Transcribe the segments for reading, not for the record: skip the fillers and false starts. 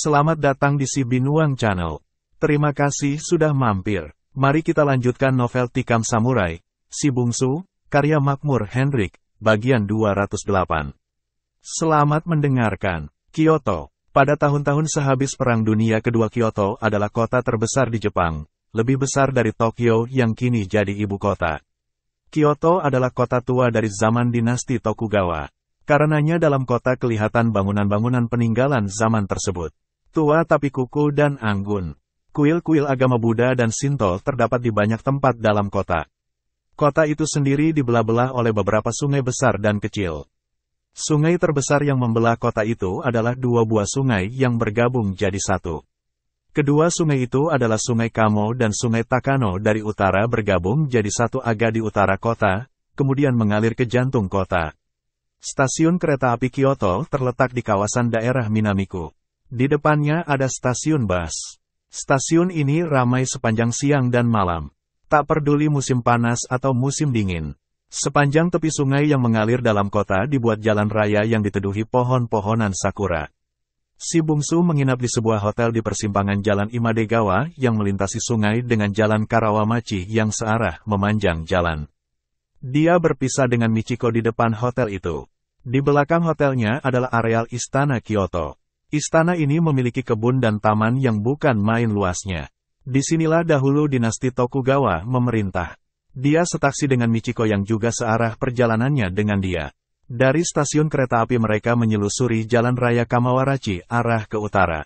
Selamat datang di Si Binuang Channel. Terima kasih sudah mampir. Mari kita lanjutkan novel Tikam Samurai, Si Bungsu, karya Makmur Hendrik, bagian 208. Selamat mendengarkan. Kyoto. Pada tahun-tahun sehabis Perang Dunia Kedua, Kyoto adalah kota terbesar di Jepang, lebih besar dari Tokyo yang kini jadi ibu kota. Kyoto adalah kota tua dari zaman dinasti Tokugawa. Karenanya dalam kota kelihatan bangunan-bangunan peninggalan zaman tersebut. Tua tapi kukuh dan anggun. Kuil-kuil agama Buddha dan Shinto terdapat di banyak tempat dalam kota. Kota itu sendiri dibelah-belah oleh beberapa sungai besar dan kecil. Sungai terbesar yang membelah kota itu adalah dua buah sungai yang bergabung jadi satu. Kedua sungai itu adalah Sungai Kamo dan Sungai Takano dari utara bergabung jadi satu aga di utara kota, kemudian mengalir ke jantung kota. Stasiun kereta api Kyoto terletak di kawasan daerah Minamiku. Di depannya ada stasiun bus. Stasiun ini ramai sepanjang siang dan malam. Tak peduli musim panas atau musim dingin. Sepanjang tepi sungai yang mengalir dalam kota dibuat jalan raya yang diteduhi pohon-pohonan sakura. Si Bungsu menginap di sebuah hotel di persimpangan Jalan Imadegawa yang melintasi sungai dengan Jalan Karawamachi yang searah memanjang jalan. Dia berpisah dengan Michiko di depan hotel itu. Di belakang hotelnya adalah areal Istana Kyoto. Istana ini memiliki kebun dan taman yang bukan main luasnya. Disinilah dahulu dinasti Tokugawa memerintah. Dia setaksi dengan Michiko yang juga searah perjalanannya dengan dia. Dari stasiun kereta api mereka menyelusuri jalan raya Kamawarachi arah ke utara.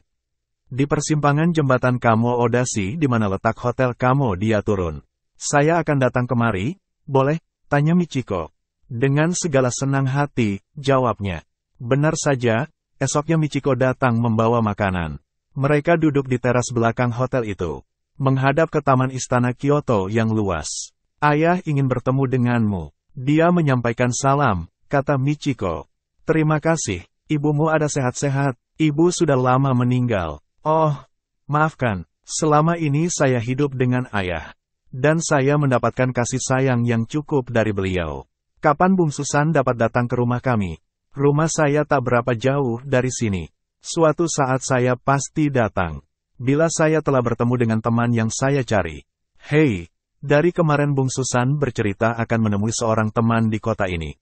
Di persimpangan jembatan Kamo Odashi di mana letak hotel Kamo dia turun. Saya akan datang kemari, boleh? Tanya Michiko. Dengan segala senang hati, jawabnya. Benar saja. Esoknya Michiko datang membawa makanan. Mereka duduk di teras belakang hotel itu, menghadap ke taman istana Kyoto yang luas. Ayah ingin bertemu denganmu. Dia menyampaikan salam, kata Michiko. Terima kasih, ibumu ada sehat-sehat. Ibu sudah lama meninggal. Oh, maafkan, selama ini saya hidup dengan ayah. Dan saya mendapatkan kasih sayang yang cukup dari beliau. Kapan Bung Susan dapat datang ke rumah kami? Rumah saya tak berapa jauh dari sini. Suatu saat saya pasti datang. Bila saya telah bertemu dengan teman yang saya cari. Hei, dari kemarin Bung Susan bercerita akan menemui seorang teman di kota ini.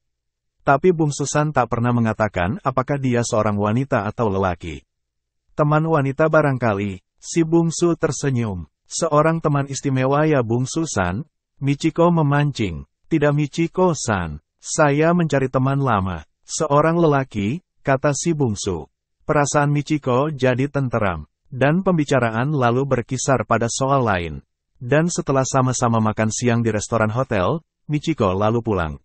Tapi Bung Susan tak pernah mengatakan apakah dia seorang wanita atau lelaki. Teman wanita barangkali, si Bungsu tersenyum. Seorang teman istimewa ya Bung Susan? Michiko memancing. Tidak Michiko-san, saya mencari teman lama. Seorang lelaki, kata si Bungsu. Perasaan Michiko jadi tenteram, dan pembicaraan lalu berkisar pada soal lain. Dan setelah sama-sama makan siang di restoran hotel, Michiko lalu pulang.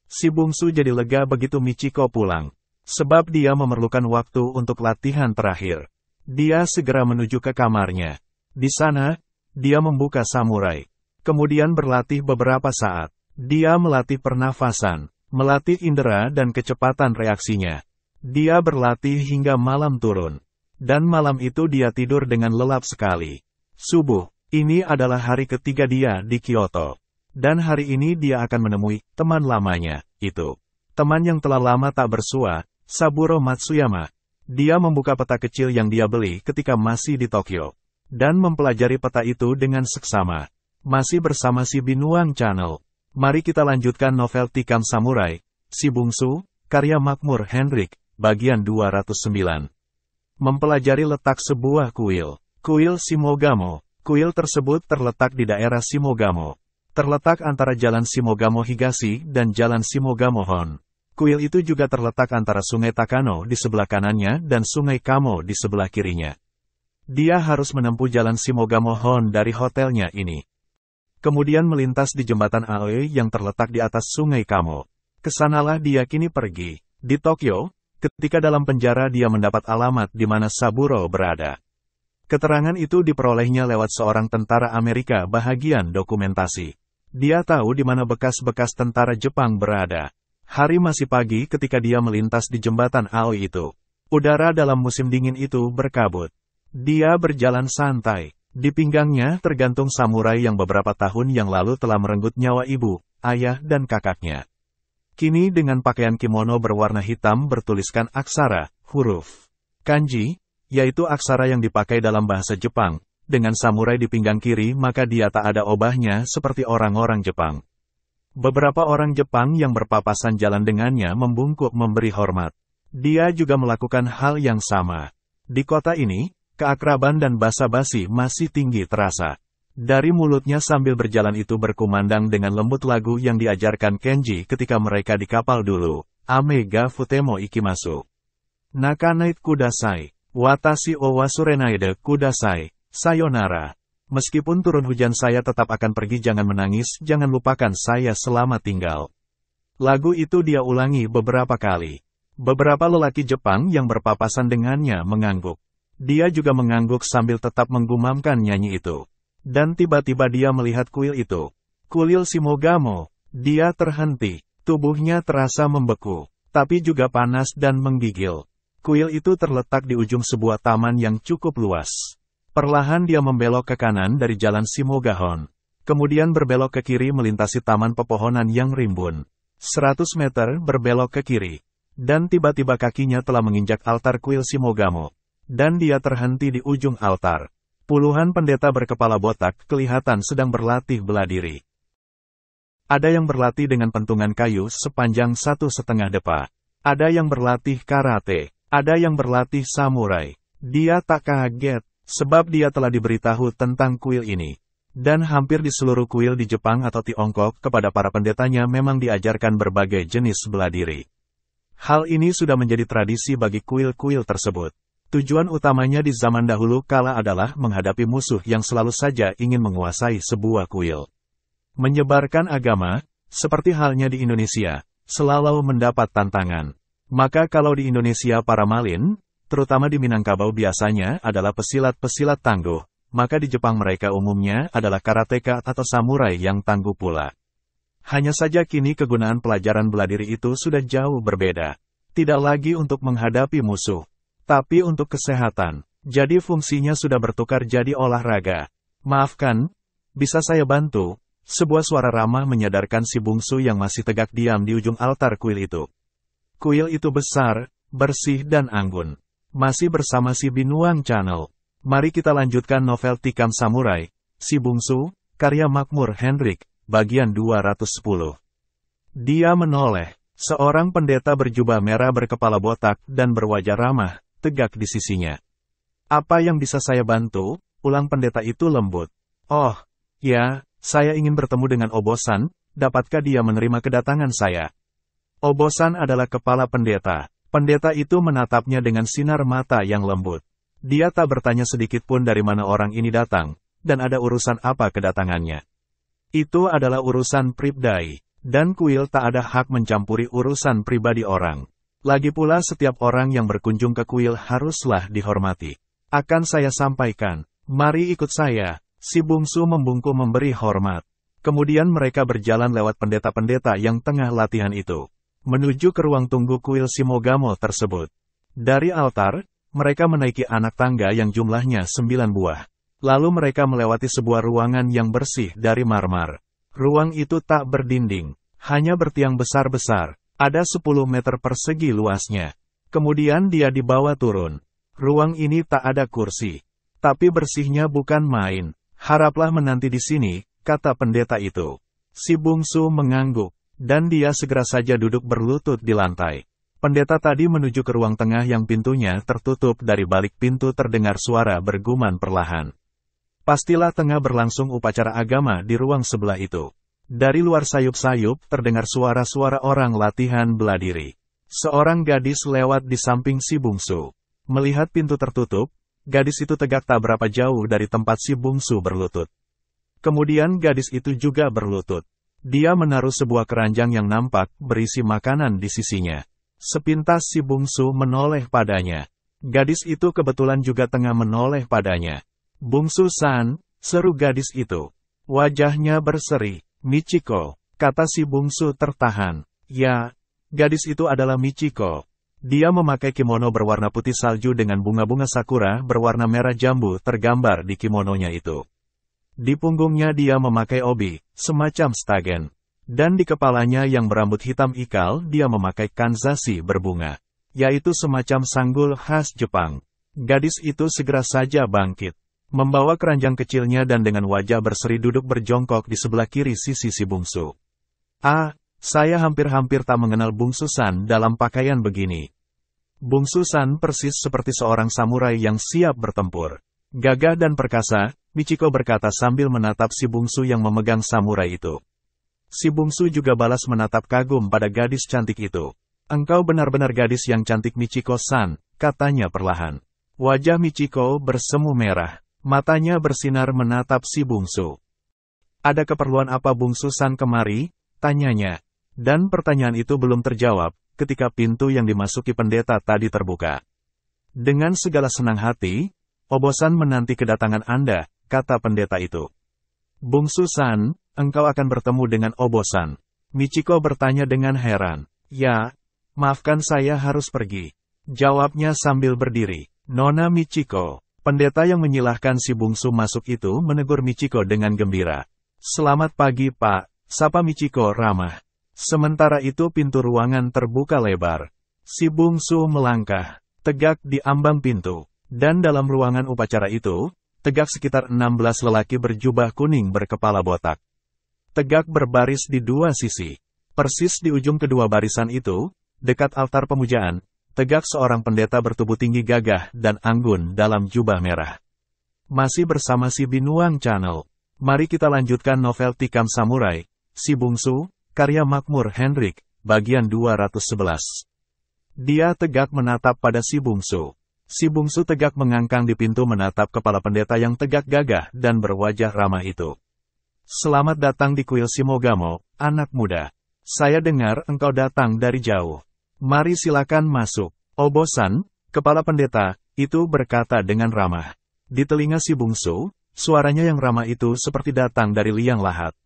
Si Bungsu jadi lega begitu Michiko pulang, sebab dia memerlukan waktu untuk latihan terakhir. Dia segera menuju ke kamarnya. Di sana, dia membuka samurai. Kemudian berlatih beberapa saat. Dia melatih pernafasan. Melatih indera dan kecepatan reaksinya. Dia berlatih hingga malam turun. Dan malam itu dia tidur dengan lelap sekali. Subuh, ini adalah hari ketiga dia di Kyoto. Dan hari ini dia akan menemui teman lamanya, itu. Teman yang telah lama tak bersua, Saburo Matsuyama. Dia membuka peta kecil yang dia beli ketika masih di Tokyo. Dan mempelajari peta itu dengan seksama. Masih bersama Si Binuang Channel. Mari kita lanjutkan novel Tikam Samurai, Si Bungsu, karya Makmur Hendrik, bagian 209. Mempelajari letak sebuah kuil. Kuil Shimogamo. Kuil tersebut terletak di daerah Shimogamo. Terletak antara Jalan Shimogamo Higashi dan Jalan Shimogamo Hon. Kuil itu juga terletak antara Sungai Takano di sebelah kanannya dan Sungai Kamo di sebelah kirinya. Dia harus menempuh Jalan Shimogamo Hon dari hotelnya ini. Kemudian melintas di jembatan Aoi yang terletak di atas Sungai Kamo. Kesanalah dia kini pergi. Di Tokyo, ketika dalam penjara dia mendapat alamat di mana Saburo berada. Keterangan itu diperolehnya lewat seorang tentara Amerika bahagian dokumentasi. Dia tahu di mana bekas-bekas tentara Jepang berada. Hari masih pagi ketika dia melintas di jembatan Aoi itu. Udara dalam musim dingin itu berkabut. Dia berjalan santai. Di pinggangnya tergantung samurai yang beberapa tahun yang lalu telah merenggut nyawa ibu, ayah dan kakaknya. Kini dengan pakaian kimono berwarna hitam bertuliskan aksara, huruf, kanji, yaitu aksara yang dipakai dalam bahasa Jepang. Dengan samurai di pinggang kiri maka dia tak ada obahnya seperti orang-orang Jepang. Beberapa orang Jepang yang berpapasan jalan dengannya membungkuk memberi hormat. Dia juga melakukan hal yang sama. Di kota ini, keakraban dan basa-basi masih tinggi terasa. Dari mulutnya sambil berjalan itu berkumandang dengan lembut lagu yang diajarkan Kenji ketika mereka di kapal dulu. Ame ga futemo ikimasu. Nakanait kudasai. Watashi o wasurenaide kudasai. Sayonara. Meskipun turun hujan saya tetap akan pergi, jangan menangis, jangan lupakan saya, selamat tinggal. Lagu itu dia ulangi beberapa kali. Beberapa lelaki Jepang yang berpapasan dengannya mengangguk. Dia juga mengangguk sambil tetap menggumamkan nyanyi itu. Dan tiba-tiba dia melihat kuil itu. Kuil Shimogamo. Dia terhenti. Tubuhnya terasa membeku, tapi juga panas dan menggigil. Kuil itu terletak di ujung sebuah taman yang cukup luas. Perlahan dia membelok ke kanan dari jalan Shimogahon. Kemudian berbelok ke kiri melintasi taman pepohonan yang rimbun. 100 meter berbelok ke kiri. Dan tiba-tiba kakinya telah menginjak altar kuil Shimogamo. Dan dia terhenti di ujung altar. Puluhan pendeta berkepala botak kelihatan sedang berlatih bela diri. Ada yang berlatih dengan pentungan kayu sepanjang 1,5 depa. Ada yang berlatih karate. Ada yang berlatih samurai. Dia tak kaget. Sebab dia telah diberitahu tentang kuil ini. Dan hampir di seluruh kuil di Jepang atau Tiongkok kepada para pendetanya memang diajarkan berbagai jenis bela diri. Hal ini sudah menjadi tradisi bagi kuil-kuil tersebut. Tujuan utamanya di zaman dahulu kala adalah menghadapi musuh yang selalu saja ingin menguasai sebuah kuil. Menyebarkan agama, seperti halnya di Indonesia, selalu mendapat tantangan. Maka kalau di Indonesia para malin, terutama di Minangkabau biasanya adalah pesilat-pesilat tangguh, maka di Jepang mereka umumnya adalah karateka atau samurai yang tangguh pula. Hanya saja kini kegunaan pelajaran bela diri itu sudah jauh berbeda. Tidak lagi untuk menghadapi musuh, tapi untuk kesehatan. Jadi fungsinya sudah bertukar jadi olahraga. Maafkan, bisa saya bantu? Sebuah suara ramah menyadarkan si bungsu yang masih tegak diam di ujung altar kuil itu. Kuil itu besar, bersih dan anggun. Masih bersama si Binuang Channel. Mari kita lanjutkan novel Tikam Samurai, Si Bungsu, karya Makmur Hendrik, bagian 210. Dia menoleh. Seorang pendeta berjubah merah berkepala botak dan berwajah ramah, tegak di sisinya. Apa yang bisa saya bantu? Ulang pendeta itu lembut. Oh, ya, saya ingin bertemu dengan Obosan, dapatkah dia menerima kedatangan saya? Obosan adalah kepala pendeta. Pendeta itu menatapnya dengan sinar mata yang lembut. Dia tak bertanya sedikit pun dari mana orang ini datang, dan ada urusan apa kedatangannya. Itu adalah urusan pribadi, dan kuil tak ada hak mencampuri urusan pribadi orang. Lagi pula setiap orang yang berkunjung ke kuil haruslah dihormati. Akan saya sampaikan, mari ikut saya. Si bungsu membungkuk memberi hormat. Kemudian mereka berjalan lewat pendeta-pendeta yang tengah latihan itu, menuju ke ruang tunggu kuil Shimogamo tersebut. Dari altar, mereka menaiki anak tangga yang jumlahnya 9 buah. Lalu mereka melewati sebuah ruangan yang bersih dari marmer. Ruang itu tak berdinding, hanya bertiang besar-besar, ada 10 meter persegi luasnya. Kemudian dia dibawa turun. Ruang ini tak ada kursi, tapi bersihnya bukan main. Haraplah menanti di sini, kata pendeta itu. Si bungsu mengangguk. Dan dia segera saja duduk berlutut di lantai. Pendeta tadi menuju ke ruang tengah yang pintunya tertutup. Dari balik pintu terdengar suara berguman perlahan. Pastilah tengah berlangsung upacara agama di ruang sebelah itu. Dari luar sayup-sayup terdengar suara-suara orang latihan bela diri. Seorang gadis lewat di samping si bungsu. Melihat pintu tertutup, gadis itu tegak tak berapa jauh dari tempat si bungsu berlutut. Kemudian gadis itu juga berlutut. Dia menaruh sebuah keranjang yang nampak berisi makanan di sisinya. Sepintas si bungsu menoleh padanya. Gadis itu kebetulan juga tengah menoleh padanya. Bungsu-san, seru gadis itu. Wajahnya berseri. Michiko, kata si bungsu tertahan. Ya, gadis itu adalah Michiko. Dia memakai kimono berwarna putih salju dengan bunga-bunga sakura berwarna merah jambu tergambar di kimononya itu. Di punggungnya dia memakai obi, semacam stagen. Dan di kepalanya yang berambut hitam ikal dia memakai kanzashi berbunga, yaitu semacam sanggul khas Jepang. Gadis itu segera saja bangkit, membawa keranjang kecilnya dan dengan wajah berseri duduk berjongkok di sebelah kiri sisi si bungsu. Ah, saya hampir-hampir tak mengenal Bungsu San dalam pakaian begini. Bungsu San persis seperti seorang samurai yang siap bertempur. Gagah dan perkasa, Michiko berkata sambil menatap si bungsu yang memegang samurai itu. Si bungsu juga balas menatap kagum pada gadis cantik itu. Engkau benar-benar gadis yang cantik Michiko-san, katanya perlahan. Wajah Michiko bersemu merah. Matanya bersinar menatap si bungsu. Ada keperluan apa Bungsu San kemari? Tanyanya. Dan pertanyaan itu belum terjawab, ketika pintu yang dimasuki pendeta tadi terbuka. Dengan segala senang hati, Obosan menanti kedatangan Anda, kata pendeta itu. Bungsu San, engkau akan bertemu dengan Obosan. Michiko bertanya dengan heran. Ya, maafkan saya harus pergi. Jawabnya sambil berdiri. Nona Michiko. Pendeta yang menyilahkan si bungsu masuk itu menegur Michiko dengan gembira. Selamat pagi Pak, sapa Michiko ramah. Sementara itu pintu ruangan terbuka lebar. Si bungsu melangkah, tegak di ambang pintu. Dan dalam ruangan upacara itu, tegak sekitar 16 lelaki berjubah kuning berkepala botak. Tegak berbaris di dua sisi. Persis di ujung kedua barisan itu, dekat altar pemujaan, tegak seorang pendeta bertubuh tinggi gagah dan anggun dalam jubah merah. Masih bersama si Binuang Channel. Mari kita lanjutkan novel Tikam Samurai, Si Bungsu, karya Makmur Henrik, bagian 211. Dia tegak menatap pada si bungsu. Si bungsu tegak mengangkang di pintu menatap kepala pendeta yang tegak gagah dan berwajah ramah itu. Selamat datang di kuil Shimogamo, anak muda. Saya dengar engkau datang dari jauh. Mari silakan masuk. Obosan, kepala pendeta, itu berkata dengan ramah. Di telinga si bungsu, suaranya yang ramah itu seperti datang dari liang lahat.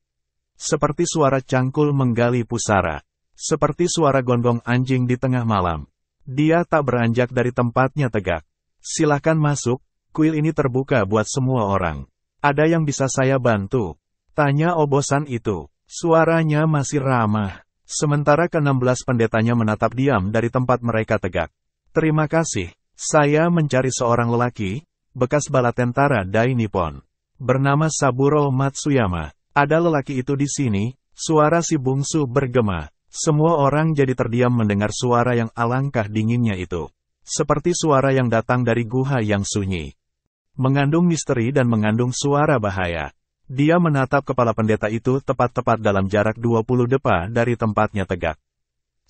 Seperti suara cangkul menggali pusara. Seperti suara gonggong anjing di tengah malam. Dia tak beranjak dari tempatnya tegak. Silakan masuk, kuil ini terbuka buat semua orang. Ada yang bisa saya bantu? Tanya Obosan itu. Suaranya masih ramah. Sementara ke-16 pendetanya menatap diam dari tempat mereka tegak. Terima kasih, saya mencari seorang lelaki, bekas bala tentara Dai Nippon. Bernama Saburo Matsuyama. Ada lelaki itu di sini, suara si bungsu bergema. Semua orang jadi terdiam mendengar suara yang alangkah dinginnya itu. Seperti suara yang datang dari guha yang sunyi. Mengandung misteri dan mengandung suara bahaya. Dia menatap kepala pendeta itu tepat-tepat dalam jarak 20 depa dari tempatnya tegak.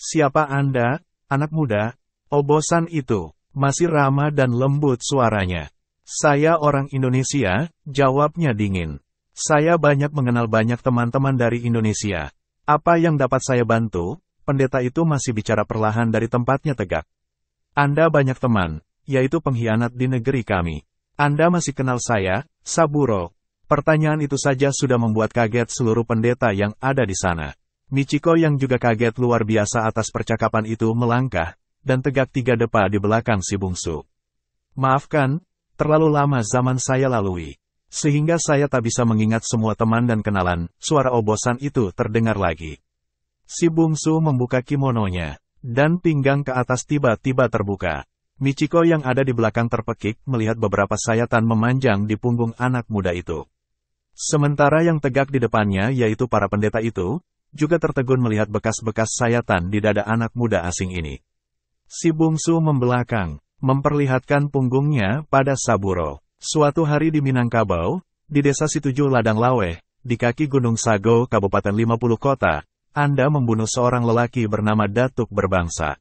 Siapa Anda, anak muda? Obosan itu, masih ramah dan lembut suaranya. Saya orang Indonesia, jawabnya dingin. Saya banyak mengenal banyak teman-teman dari Indonesia. Apa yang dapat saya bantu? Pendeta itu masih bicara perlahan dari tempatnya tegak. Anda banyak teman, yaitu pengkhianat di negeri kami. Anda masih kenal saya, Saburo? Pertanyaan itu saja sudah membuat kaget seluruh pendeta yang ada di sana. Michiko yang juga kaget luar biasa atas percakapan itu melangkah, dan tegak 3 depa di belakang si bungsu. Maafkan, terlalu lama zaman saya lalui. Sehingga saya tak bisa mengingat semua teman dan kenalan, suara Obosan itu terdengar lagi. Si bungsu membuka kimononya, dan pinggang ke atas tiba-tiba terbuka. Michiko yang ada di belakang terpekik melihat beberapa sayatan memanjang di punggung anak muda itu. Sementara yang tegak di depannya yaitu para pendeta itu, juga tertegun melihat bekas-bekas sayatan di dada anak muda asing ini. Si bungsu membelakang, memperlihatkan punggungnya pada Saburo. Suatu hari di Minangkabau, di desa Situju Ladang Laweh, di kaki Gunung Sago, Kabupaten 50 Kota, Anda membunuh seorang lelaki bernama Datuk Berbangsa.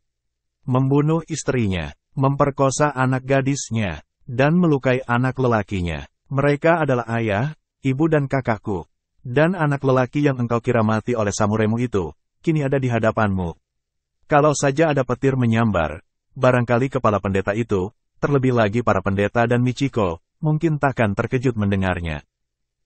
Membunuh istrinya, memperkosa anak gadisnya, dan melukai anak lelakinya. Mereka adalah ayah, ibu dan kakakku. Dan anak lelaki yang engkau kira mati oleh samuraimu itu, kini ada di hadapanmu. Kalau saja ada petir menyambar, barangkali kepala pendeta itu, terlebih lagi para pendeta dan Michiko, mungkin takkan terkejut mendengarnya.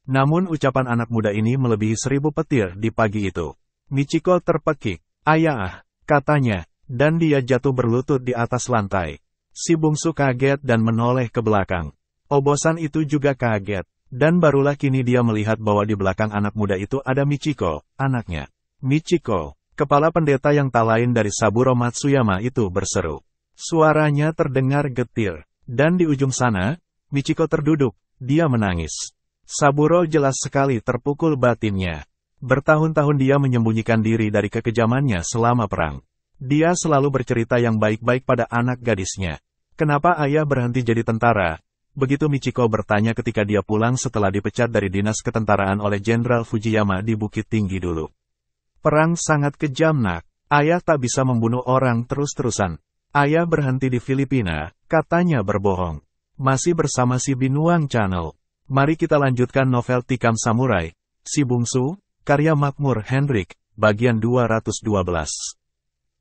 Namun ucapan anak muda ini melebihi 1000 petir di pagi itu. Michiko terpekik. Ayah, katanya, dan dia jatuh berlutut di atas lantai. Si bungsu kaget dan menoleh ke belakang. Obosan itu juga kaget. Dan barulah kini dia melihat bahwa di belakang anak muda itu ada Michiko, anaknya. Michiko, kepala pendeta yang tak lain dari Saburo Matsuyama itu berseru. Suaranya terdengar getir. Dan di ujung sana, Michiko terduduk, dia menangis. Saburo jelas sekali terpukul batinnya. Bertahun-tahun dia menyembunyikan diri dari kekejamannya selama perang. Dia selalu bercerita yang baik-baik pada anak gadisnya. Kenapa ayah berhenti jadi tentara? Begitu Michiko bertanya ketika dia pulang setelah dipecat dari dinas ketentaraan oleh Jenderal Fujiyama di Bukit Tinggi dulu. Perang sangat kejam nak. Ayah tak bisa membunuh orang terus-terusan. Ayah berhenti di Filipina, katanya berbohong. Masih bersama si Binuang Channel. Mari kita lanjutkan novel Tikam Samurai, Si Bungsu, karya Makmur Hendrik, bagian 212.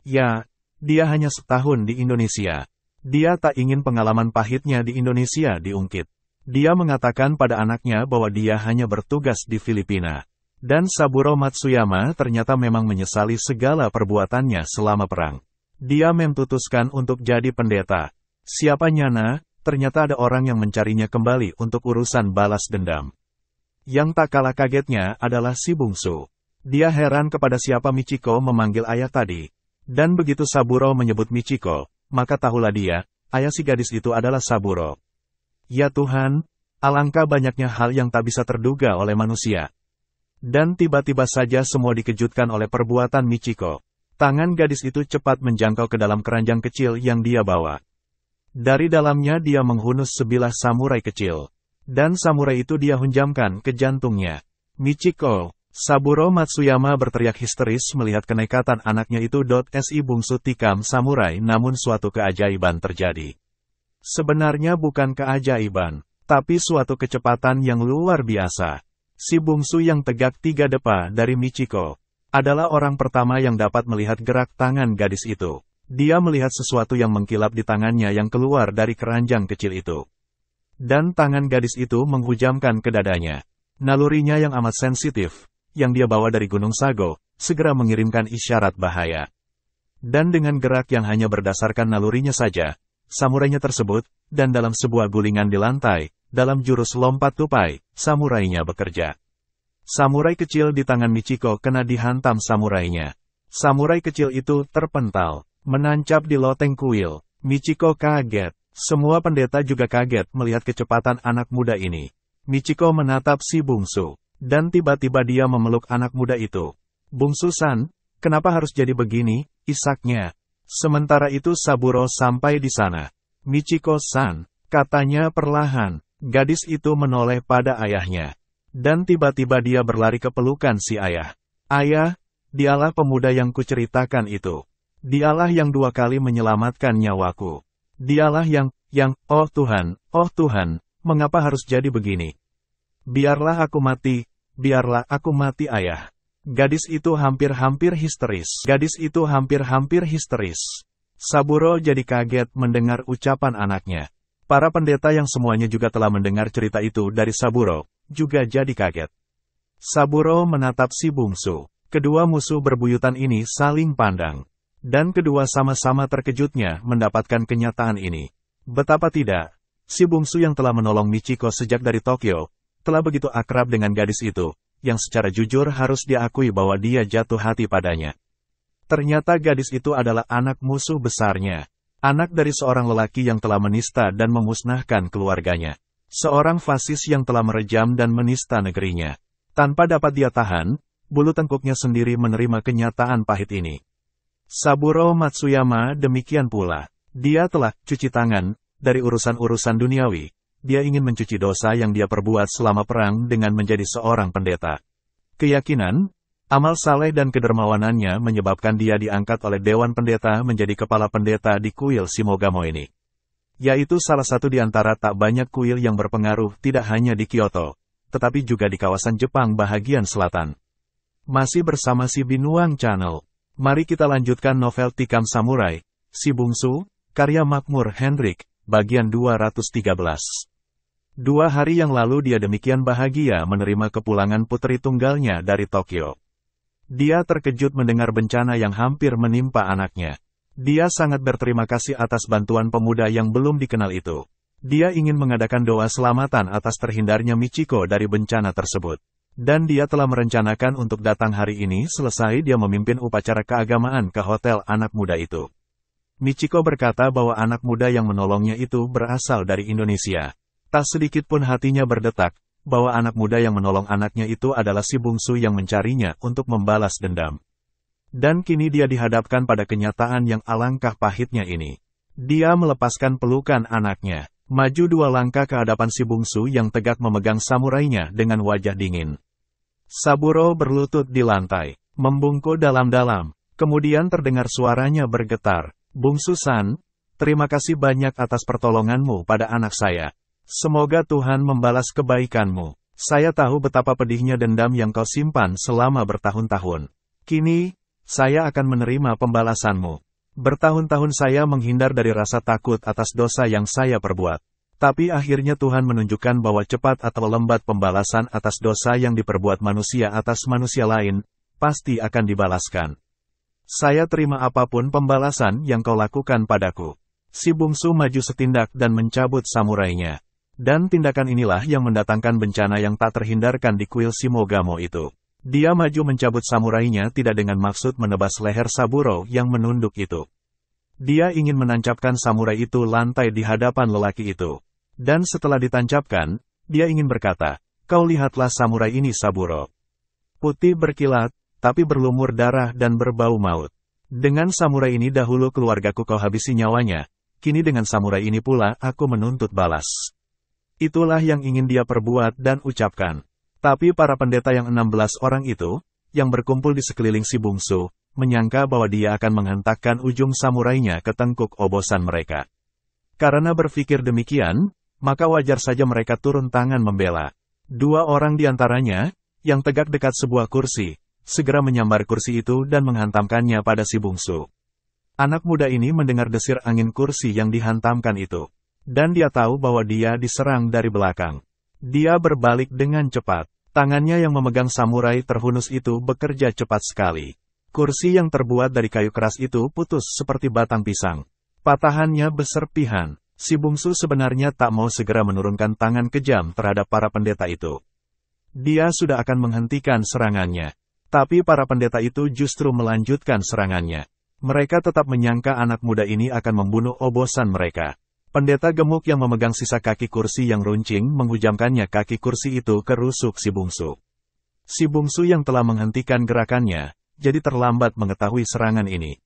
Ya, dia hanya setahun di Indonesia. Dia tak ingin pengalaman pahitnya di Indonesia diungkit. Dia mengatakan pada anaknya bahwa dia hanya bertugas di Filipina. Dan Saburo Matsuyama ternyata memang menyesali segala perbuatannya selama perang. Dia memutuskan untuk jadi pendeta. Siapa nyana, ternyata ada orang yang mencarinya kembali untuk urusan balas dendam. Yang tak kalah kagetnya adalah si bungsu. Dia heran kepada siapa Michiko memanggil ayah tadi. Dan begitu Saburo menyebut Michiko, maka tahulah dia, ayah si gadis itu adalah Saburo. Ya Tuhan, alangkah banyaknya hal yang tak bisa terduga oleh manusia. Dan tiba-tiba saja semua dikejutkan oleh perbuatan Michiko. Tangan gadis itu cepat menjangkau ke dalam keranjang kecil yang dia bawa. Dari dalamnya dia menghunus sebilah samurai kecil. Dan samurai itu dia hunjamkan ke jantungnya. Michiko, Saburo Matsuyama berteriak histeris melihat kenekatan anaknya itu. Si bungsu tikam samurai, namun suatu keajaiban terjadi. Sebenarnya bukan keajaiban, tapi suatu kecepatan yang luar biasa. Si bungsu yang tegak 3 depa dari Michiko adalah orang pertama yang dapat melihat gerak tangan gadis itu. Dia melihat sesuatu yang mengkilap di tangannya yang keluar dari keranjang kecil itu. Dan tangan gadis itu menghujamkan ke dadanya. Nalurinya yang amat sensitif, yang dia bawa dari Gunung Sago, segera mengirimkan isyarat bahaya. Dan dengan gerak yang hanya berdasarkan nalurinya saja, samurainya tersebut, dan dalam sebuah gulingan di lantai, dalam jurus lompat tupai, samurainya bekerja. Samurai kecil di tangan Michiko kena dihantam samurainya. Samurai kecil itu terpental, menancap di loteng kuil. Michiko kaget. Semua pendeta juga kaget melihat kecepatan anak muda ini. Michiko menatap si bungsu. Dan tiba-tiba dia memeluk anak muda itu. Bungsu-san, kenapa harus jadi begini? Isaknya. Sementara itu Saburo sampai di sana. Michiko-san, katanya perlahan. Gadis itu menoleh pada ayahnya. Dan tiba-tiba dia berlari ke pelukan si ayah. Ayah, dialah pemuda yang kuceritakan itu. Dialah yang 2 kali menyelamatkan nyawaku. Dialah yang, oh Tuhan, mengapa harus jadi begini? Biarlah aku mati ayah. Gadis itu hampir-hampir histeris. Saburo jadi kaget mendengar ucapan anaknya. Para pendeta yang semuanya juga telah mendengar cerita itu dari Saburo, juga jadi kaget. Saburo menatap si bungsu. Kedua musuh berbuyutan ini saling pandang. Dan kedua sama-sama terkejutnya mendapatkan kenyataan ini. Betapa tidak, si bungsu yang telah menolong Michiko sejak dari Tokyo, telah begitu akrab dengan gadis itu, yang secara jujur harus diakui bahwa dia jatuh hati padanya. Ternyata gadis itu adalah anak musuh besarnya. Anak dari seorang lelaki yang telah menista dan memusnahkan keluarganya. Seorang fasis yang telah merejam dan menista negerinya. Tanpa dapat dia tahan, bulu tengkuknya sendiri menerima kenyataan pahit ini. Saburo Matsuyama demikian pula. Dia telah cuci tangan dari urusan-urusan duniawi. Dia ingin mencuci dosa yang dia perbuat selama perang dengan menjadi seorang pendeta. Keyakinan, amal saleh dan kedermawanannya menyebabkan dia diangkat oleh Dewan Pendeta menjadi kepala pendeta di kuil Shimogamo ini. Yaitu salah satu di antara tak banyak kuil yang berpengaruh tidak hanya di Kyoto, tetapi juga di kawasan Jepang bahagian selatan. Masih bersama si Binuang Channel. Mari kita lanjutkan novel Tikam Samurai, Si Bungsu, karya Makmur Hendrik, bagian 213. 2 hari yang lalu dia demikian bahagia menerima kepulangan putri tunggalnya dari Tokyo. Dia terkejut mendengar bencana yang hampir menimpa anaknya. Dia sangat berterima kasih atas bantuan pemuda yang belum dikenal itu. Dia ingin mengadakan doa selamatan atas terhindarnya Michiko dari bencana tersebut. Dan dia telah merencanakan untuk datang hari ini selesai dia memimpin upacara keagamaan ke hotel anak muda itu. Michiko berkata bahwa anak muda yang menolongnya itu berasal dari Indonesia. Tak sedikit pun hatinya berdetak, bahwa anak muda yang menolong anaknya itu adalah si bungsu yang mencarinya untuk membalas dendam. Dan kini dia dihadapkan pada kenyataan yang alangkah pahitnya ini. Dia melepaskan pelukan anaknya, maju 2 langkah ke hadapan si bungsu yang tegak memegang samurainya dengan wajah dingin. Saburo berlutut di lantai, membungkuk dalam-dalam, kemudian terdengar suaranya bergetar. Bungsu-san, terima kasih banyak atas pertolonganmu pada anak saya. Semoga Tuhan membalas kebaikanmu. Saya tahu betapa pedihnya dendam yang kau simpan selama bertahun-tahun. Kini, saya akan menerima pembalasanmu. Bertahun-tahun saya menghindar dari rasa takut atas dosa yang saya perbuat. Tapi akhirnya Tuhan menunjukkan bahwa cepat atau lambat pembalasan atas dosa yang diperbuat manusia atas manusia lain, pasti akan dibalaskan. Saya terima apapun pembalasan yang kau lakukan padaku. Si bungsu maju setindak dan mencabut samurainya. Dan tindakan inilah yang mendatangkan bencana yang tak terhindarkan di kuil Shimogamo itu. Dia maju mencabut samurainya tidak dengan maksud menebas leher Saburo yang menunduk itu. Dia ingin menancapkan samurai itu lantai di hadapan lelaki itu. Dan setelah ditancapkan, dia ingin berkata, "Kau lihatlah samurai ini Saburo. Putih berkilat, tapi berlumur darah dan berbau maut. Dengan samurai ini dahulu keluargaku kau habisi nyawanya, kini dengan samurai ini pula aku menuntut balas." Itulah yang ingin dia perbuat dan ucapkan. Tapi para pendeta yang 16 orang itu, yang berkumpul di sekeliling si bungsu, menyangka bahwa dia akan menghentakkan ujung samurainya ke tengkuk obosan mereka. Karena berpikir demikian, maka wajar saja mereka turun tangan membela. 2 orang di antaranya, yang tegak dekat sebuah kursi, segera menyambar kursi itu dan menghantamkannya pada si bungsu. Anak muda ini mendengar desir angin kursi yang dihantamkan itu. Dan dia tahu bahwa dia diserang dari belakang. Dia berbalik dengan cepat. Tangannya yang memegang samurai terhunus itu bekerja cepat sekali. Kursi yang terbuat dari kayu keras itu putus seperti batang pisang. Patahannya beserpihan. Si bungsu sebenarnya tak mau segera menurunkan tangan kejam terhadap para pendeta itu. Dia sudah akan menghentikan serangannya. Tapi para pendeta itu justru melanjutkan serangannya. Mereka tetap menyangka anak muda ini akan membunuh obosan mereka. Pendeta gemuk yang memegang sisa kaki kursi yang runcing menghujamkannya kaki kursi itu ke rusuk si bungsu. Si bungsu yang telah menghentikan gerakannya, jadi terlambat mengetahui serangan ini.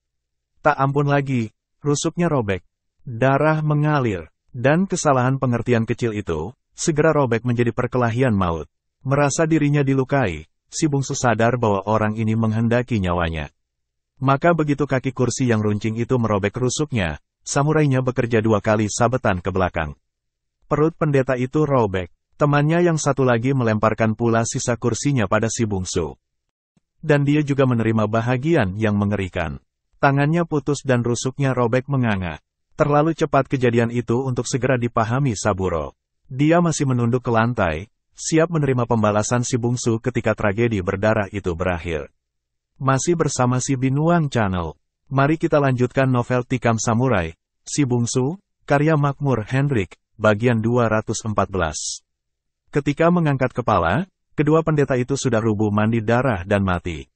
Tak ampun lagi, rusuknya robek. Darah mengalir, dan kesalahan pengertian kecil itu, segera robek menjadi perkelahian maut. Merasa dirinya dilukai, si bungsu sadar bahwa orang ini menghendaki nyawanya. Maka begitu kaki kursi yang runcing itu merobek rusuknya, samurainya bekerja 2 kali sabetan ke belakang. Perut pendeta itu robek. Temannya yang satu lagi melemparkan pula sisa kursinya pada si bungsu. Dan dia juga menerima bahagian yang mengerikan. Tangannya putus dan rusuknya robek menganga. Terlalu cepat kejadian itu untuk segera dipahami Saburo. Dia masih menunduk ke lantai, siap menerima pembalasan si bungsu ketika tragedi berdarah itu berakhir. Masih bersama si Binuang Channel. Mari kita lanjutkan novel Tikam Samurai, Si Bungsu, karya Makmur Hendrik, bagian 214. Ketika mengangkat kepala, kedua pendeta itu sudah rubuh mandi darah dan mati.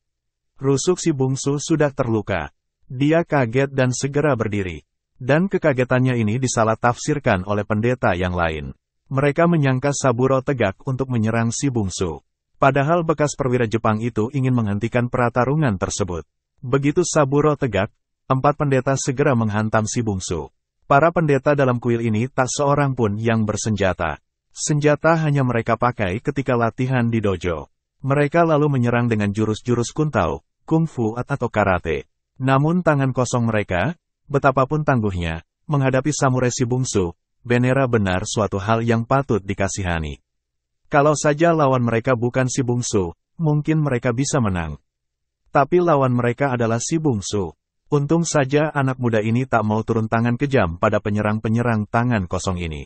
Rusuk si bungsu sudah terluka. Dia kaget dan segera berdiri. Dan kekagetannya ini disalah tafsirkan oleh pendeta yang lain. Mereka menyangka Saburo tegak untuk menyerang si bungsu. Padahal bekas perwira Jepang itu ingin menghentikan pertarungan tersebut. Begitu Saburo tegak, 4 pendeta segera menghantam si bungsu. Para pendeta dalam kuil ini tak seorang pun yang bersenjata. Senjata hanya mereka pakai ketika latihan di dojo. Mereka lalu menyerang dengan jurus-jurus kuntao, kungfu atau karate. Namun tangan kosong mereka, betapapun tangguhnya, menghadapi samurai si bungsu, benar-benar suatu hal yang patut dikasihani. Kalau saja lawan mereka bukan si bungsu, mungkin mereka bisa menang. Tapi lawan mereka adalah si bungsu. Untung saja anak muda ini tak mau turun tangan kejam pada penyerang-penyerang tangan kosong ini.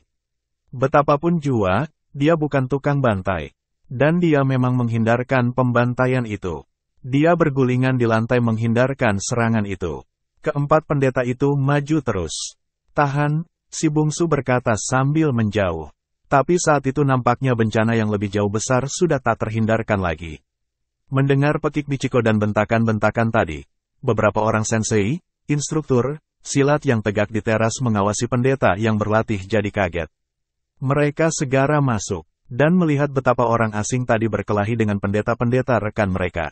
Betapapun jua, dia bukan tukang bantai. Dan dia memang menghindarkan pembantaian itu. Dia bergulingan di lantai menghindarkan serangan itu. Keempat pendeta itu maju terus. "Tahan," si bungsu berkata sambil menjauh. Tapi saat itu nampaknya bencana yang lebih jauh besar sudah tak terhindarkan lagi. Mendengar pekik Michiko dan bentakan-bentakan tadi, beberapa orang sensei, instruktur, silat yang tegak di teras mengawasi pendeta yang berlatih jadi kaget. Mereka segera masuk, dan melihat betapa orang asing tadi berkelahi dengan pendeta-pendeta rekan mereka.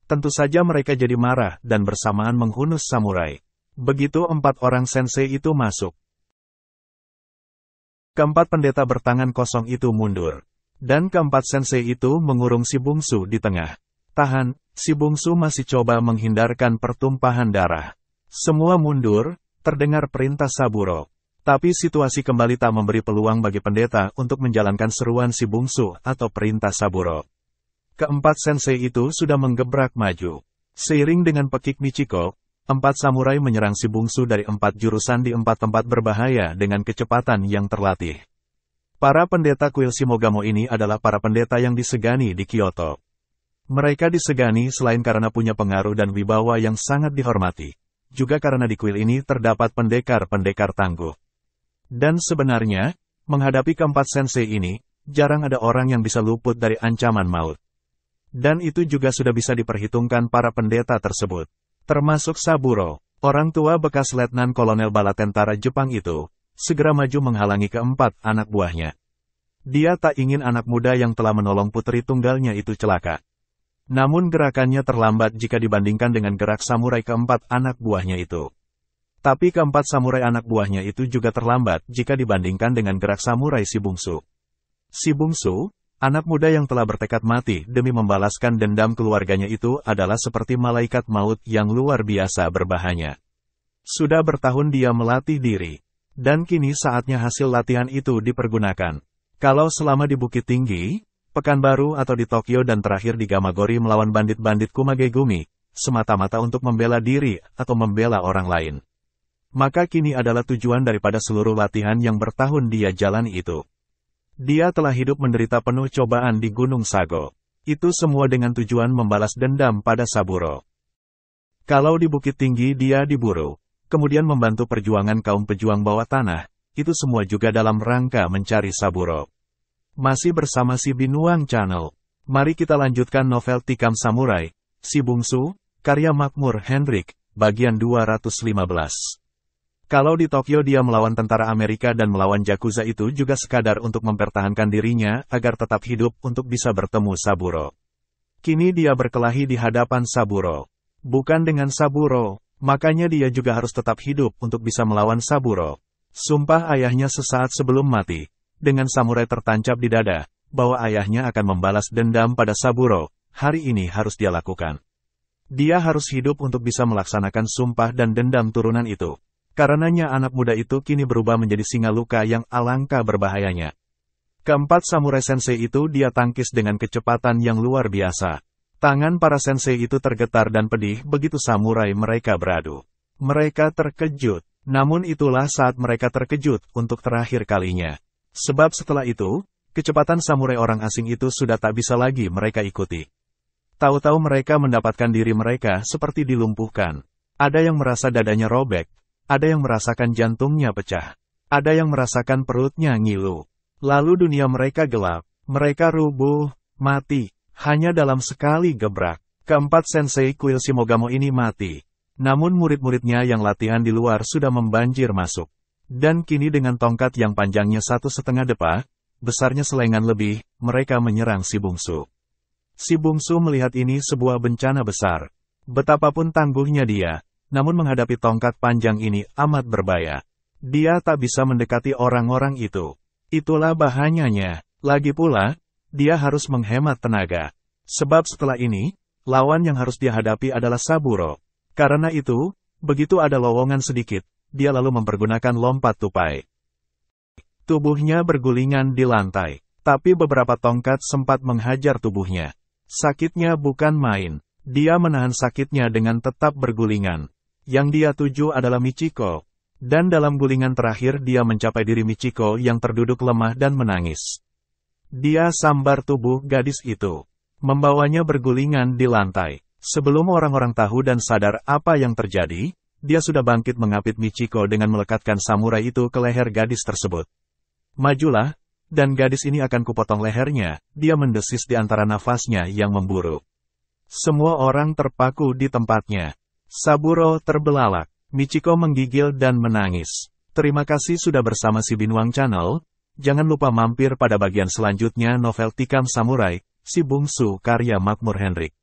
Tentu saja mereka jadi marah dan bersamaan menghunus samurai. Begitu 4 orang sensei itu masuk. Keempat pendeta bertangan kosong itu mundur. Dan keempat sensei itu mengurung si bungsu di tengah. Tahan, si bungsu masih coba menghindarkan pertumpahan darah. Semua mundur, terdengar perintah Saburo. Tapi situasi kembali tak memberi peluang bagi pendeta untuk menjalankan seruan si bungsu atau perintah Saburo. Keempat sensei itu sudah menggebrak maju. Seiring dengan pekik Michiko, 4 samurai menyerang si bungsu dari 4 jurusan di 4 tempat berbahaya dengan kecepatan yang terlatih. Para pendeta kuil Shimogamo ini adalah para pendeta yang disegani di Kyoto. Mereka disegani selain karena punya pengaruh dan wibawa yang sangat dihormati, juga karena di kuil ini terdapat pendekar-pendekar tangguh. Dan sebenarnya, menghadapi keempat sensei ini, jarang ada orang yang bisa luput dari ancaman maut. Dan itu juga sudah bisa diperhitungkan para pendeta tersebut. Termasuk Saburo, orang tua bekas letnan kolonel bala tentara Jepang itu, segera maju menghalangi keempat anak buahnya. Dia tak ingin anak muda yang telah menolong putri tunggalnya itu celaka. Namun gerakannya terlambat jika dibandingkan dengan gerak samurai keempat anak buahnya itu. Tapi keempat samurai anak buahnya itu juga terlambat jika dibandingkan dengan gerak samurai si bungsu. Si bungsu, anak muda yang telah bertekad mati demi membalaskan dendam keluarganya itu adalah seperti malaikat maut yang luar biasa berbahaya. Sudah bertahun dia melatih diri. Dan kini saatnya hasil latihan itu dipergunakan. Kalau selama di Bukit Tinggi, Pekanbaru atau di Tokyo dan terakhir di Gamagori melawan bandit-bandit Kumagegumi, semata-mata untuk membela diri atau membela orang lain. Maka kini adalah tujuan daripada seluruh latihan yang bertahun dia jalani itu. Dia telah hidup menderita penuh cobaan di Gunung Sago. Itu semua dengan tujuan membalas dendam pada Saburo. Kalau di Bukit Tinggi dia diburu, kemudian membantu perjuangan kaum pejuang bawah tanah, itu semua juga dalam rangka mencari Saburo. Masih bersama si Binuang Channel. Mari kita lanjutkan novel Tikam Samurai, Si Bungsu, karya Makmur Hendrik, bagian 215. Kalau di Tokyo dia melawan tentara Amerika dan melawan Yakuza itu juga sekadar untuk mempertahankan dirinya agar tetap hidup untuk bisa bertemu Saburo. Kini dia berkelahi di hadapan Saburo. Bukan dengan Saburo, makanya dia juga harus tetap hidup untuk bisa melawan Saburo. Sumpah ayahnya sesaat sebelum mati, dengan samurai tertancap di dada, bahwa ayahnya akan membalas dendam pada Saburo, hari ini harus dia lakukan. Dia harus hidup untuk bisa melaksanakan sumpah dan dendam turunan itu. Karenanya anak muda itu kini berubah menjadi singa luka yang alangkah berbahayanya. Keempat samurai sensei itu dia tangkis dengan kecepatan yang luar biasa. Tangan para sensei itu tergetar dan pedih begitu samurai mereka beradu. Mereka terkejut, namun itulah saat mereka terkejut untuk terakhir kalinya. Sebab setelah itu, kecepatan samurai orang asing itu sudah tak bisa lagi mereka ikuti. Tahu-tahu mereka mendapatkan diri mereka seperti dilumpuhkan. Ada yang merasa dadanya robek. Ada yang merasakan jantungnya pecah. Ada yang merasakan perutnya ngilu. Lalu dunia mereka gelap. Mereka rubuh, mati. Hanya dalam sekali gebrak. Keempat sensei kuil Shimogamo ini mati. Namun murid-muridnya yang latihan di luar sudah membanjir masuk. Dan kini dengan tongkat yang panjangnya 1,5 depa, besarnya selengan lebih, mereka menyerang si bungsu. Si bungsu melihat ini sebuah bencana besar. Betapapun tangguhnya dia, namun menghadapi tongkat panjang ini amat berbahaya. Dia tak bisa mendekati orang-orang itu. Itulah bahayanya. Lagi pula, dia harus menghemat tenaga. Sebab setelah ini, lawan yang harus dia hadapi adalah Saburo. Karena itu, begitu ada lowongan sedikit, dia lalu mempergunakan lompat tupai. Tubuhnya bergulingan di lantai, tapi beberapa tongkat sempat menghajar tubuhnya. Sakitnya bukan main. Dia menahan sakitnya dengan tetap bergulingan. Yang dia tuju adalah Michiko. Dan dalam gulingan terakhir dia mencapai diri Michiko yang terduduk lemah dan menangis. Dia sambar tubuh gadis itu. Membawanya bergulingan di lantai. Sebelum orang-orang tahu dan sadar apa yang terjadi, dia sudah bangkit mengapit Michiko dengan melekatkan samurai itu ke leher gadis tersebut. Majulah, dan gadis ini akan kupotong lehernya, dia mendesis di antara nafasnya yang memburu. Semua orang terpaku di tempatnya. Saburo terbelalak. Michiko menggigil dan menangis. Terima kasih sudah bersama si Binuang Channel. Jangan lupa mampir pada bagian selanjutnya novel Tikam Samurai, Si Bungsu karya Makmur Henrik.